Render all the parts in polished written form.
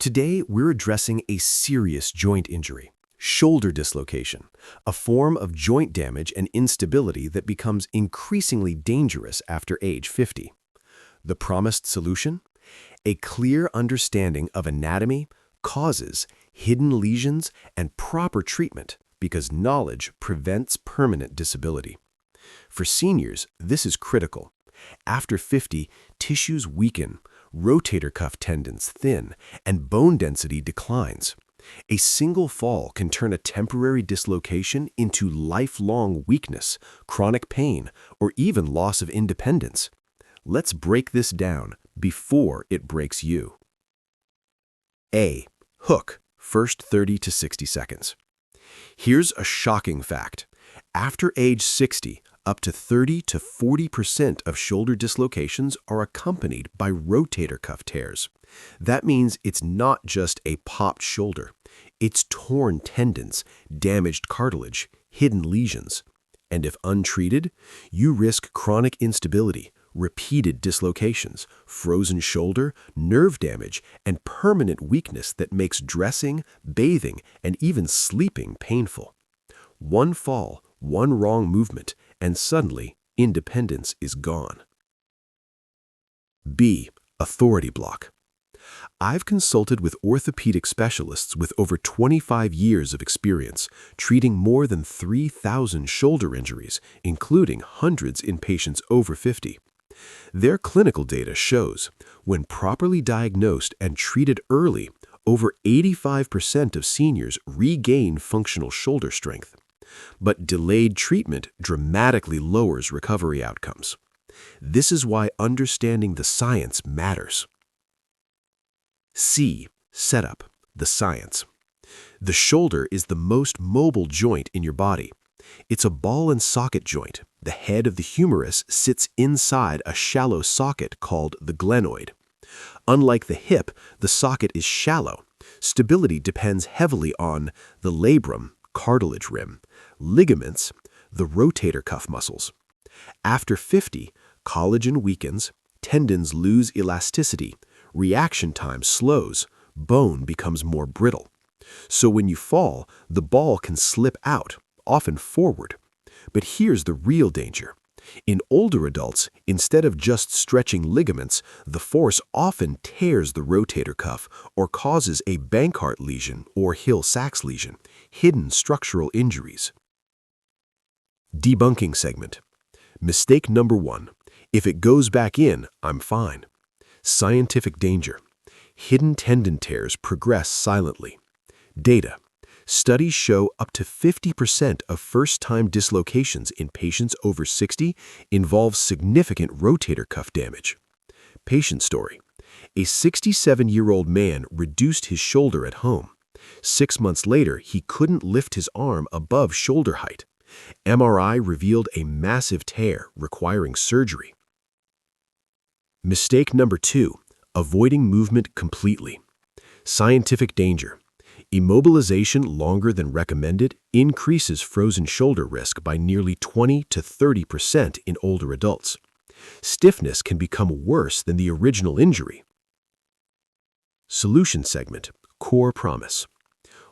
Today, we're addressing a serious joint injury, shoulder dislocation, a form of joint damage and instability that becomes increasingly dangerous after age 50. The promised solution? A clear understanding of anatomy, causes, hidden lesions, and proper treatment, because knowledge prevents permanent disability. For seniors, this is critical. After 50, tissues weaken, rotator cuff tendons thin, and bone density declines. A single fall can turn a temporary dislocation into lifelong weakness, chronic pain, or even loss of independence. Let's break this down before it breaks you. A. Hook, first 30 to 60 seconds. Here's a shocking fact. After age 60, up to 30 to 40% of shoulder dislocations are accompanied by rotator cuff tears. That means it's not just a popped shoulder. It's torn tendons, damaged cartilage, hidden lesions. And if untreated, you risk chronic instability, repeated dislocations, frozen shoulder, nerve damage, and permanent weakness that makes dressing, bathing, and even sleeping painful. One fall, one wrong movement, and suddenly, independence is gone. B. Authority block. I've consulted with orthopedic specialists with over 25 years of experience, treating more than 3,000 shoulder injuries, including hundreds in patients over 50. Their clinical data shows, when properly diagnosed and treated early, over 85% of seniors regain functional shoulder strength. But delayed treatment dramatically lowers recovery outcomes. This is why understanding the science matters. C. Setup, the science. The shoulder is the most mobile joint in your body. It's a ball and socket joint. The head of the humerus sits inside a shallow socket called the glenoid. Unlike the hip, the socket is shallow. Stability depends heavily on the labrum, cartilage rim, ligaments, the rotator cuff muscles. After 50, collagen weakens, tendons lose elasticity, reaction time slows, bone becomes more brittle. So when you fall, the ball can slip out, often forward. But here's the real danger. In older adults, instead of just stretching ligaments, the force often tears the rotator cuff or causes a Bankart lesion or Hill-Sachs lesion, hidden structural injuries. Debunking segment. Mistake number 1. If it goes back in, I'm fine. Scientific danger. Hidden tendon tears progress silently. Data. Studies show up to 50% of first-time dislocations in patients over 60 involve significant rotator cuff damage. Patient story. A 67-year-old man reduced his shoulder at home. 6 months later, he couldn't lift his arm above shoulder height. MRI revealed a massive tear requiring surgery. Mistake number 2. Avoiding movement completely. Scientific danger. Immobilization longer than recommended increases frozen shoulder risk by nearly 20 to 30% in older adults. Stiffness can become worse than the original injury. Solution segment. Core promise.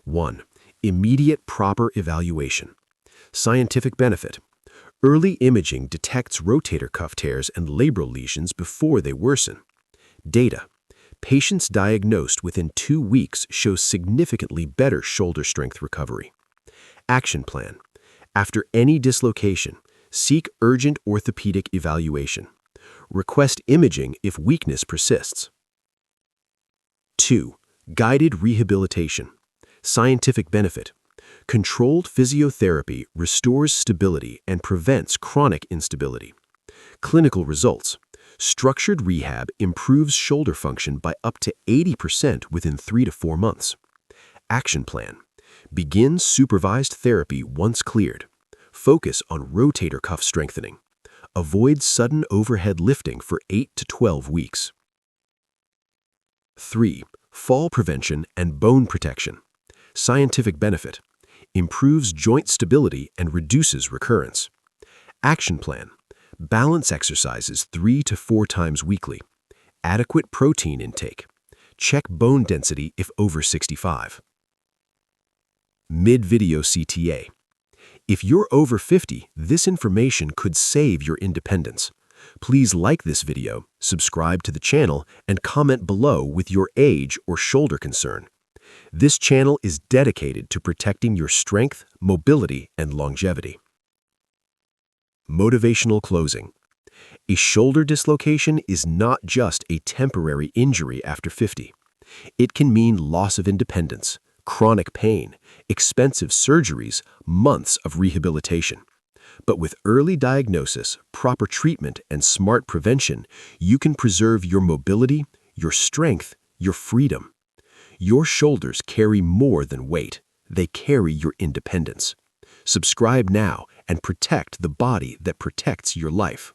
1. Immediate proper evaluation. Scientific benefit. Early imaging detects rotator cuff tears and labral lesions before they worsen. Data. Patients diagnosed within 2 weeks show significantly better shoulder strength recovery. Action plan. After any dislocation, seek urgent orthopedic evaluation. Request imaging if weakness persists. 2. Guided rehabilitation. Scientific benefit. Controlled physiotherapy restores stability and prevents chronic instability. Clinical results. Structured rehab improves shoulder function by up to 80% within 3 to 4 months. Action plan. Begin supervised therapy once cleared. Focus on rotator cuff strengthening. Avoid sudden overhead lifting for 8 to 12 weeks. 3. Fall prevention and bone protection. Scientific benefit. Improves joint stability and reduces recurrence. Action plan. Balance exercises 3 to 4 times weekly. Adequate protein intake. Check bone density if over 65. Mid-video CTA. If you're over 50, this information could save your independence. Please like this video, subscribe to the channel, and comment below with your age or shoulder concern. This channel is dedicated to protecting your strength, mobility, and longevity. Motivational closing. A shoulder dislocation is not just a temporary injury after 50. It can mean loss of independence, chronic pain, expensive surgeries, months of rehabilitation. But with early diagnosis, proper treatment, and smart prevention, you can preserve your mobility, your strength, your freedom. Your shoulders carry more than weight. They carry your independence. Subscribe now and protect the body that protects your life.